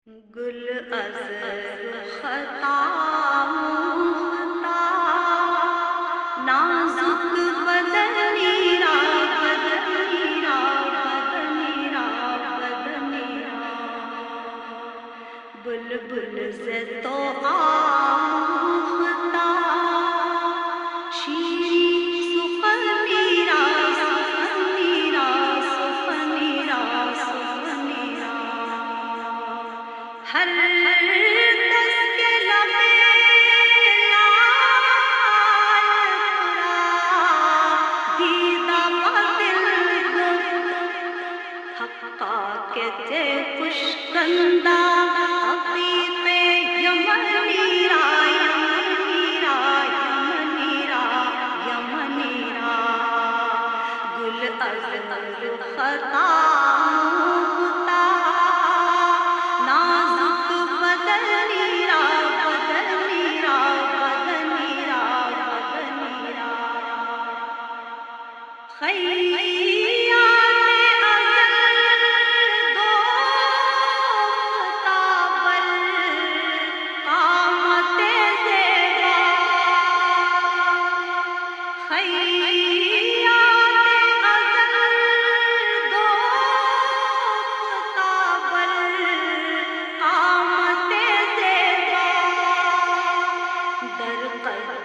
گل از خطا مختار نازک بدنی را بدنی را بدنی را بدنی را بلبل ز تو آموختہ شیریں سخنی را سخنی را سخنی را سخنی را ہر دس کے لبے لال پرا دیدہ دل حقا کے تے خوشکندہ حقیق یمنی را یمنی را یمنی را یمنی را گل از خطا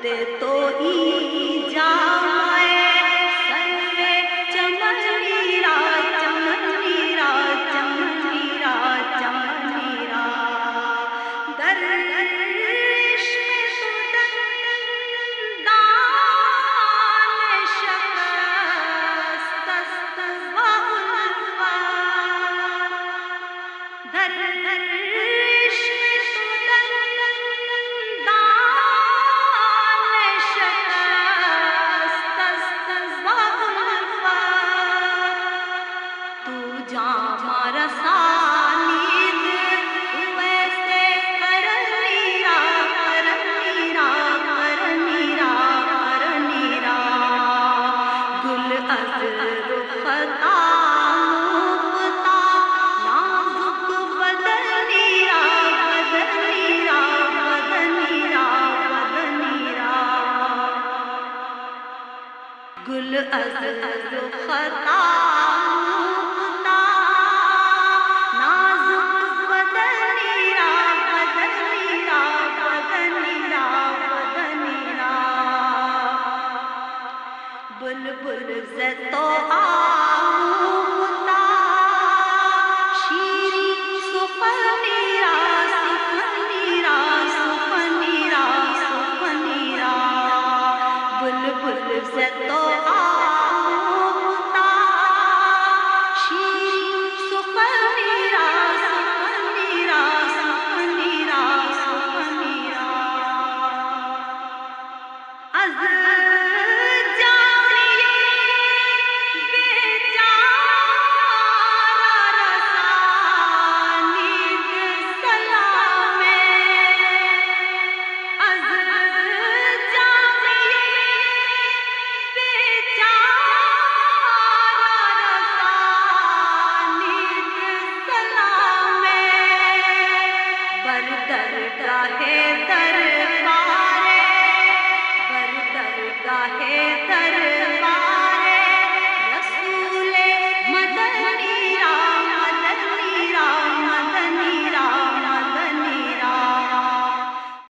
دے تو ای جائے سر چمنی را چمنی را چمنی را چمنی را در عشق سودان دان شکست است و الفا در عشق گل از خطا مختہ نازک بدنی را بدنی را بدنی را بدنی را بلبل ز تو آموختہ شیریں سخنی را سخنی را سخنی را سخنی را بلبل ز تو در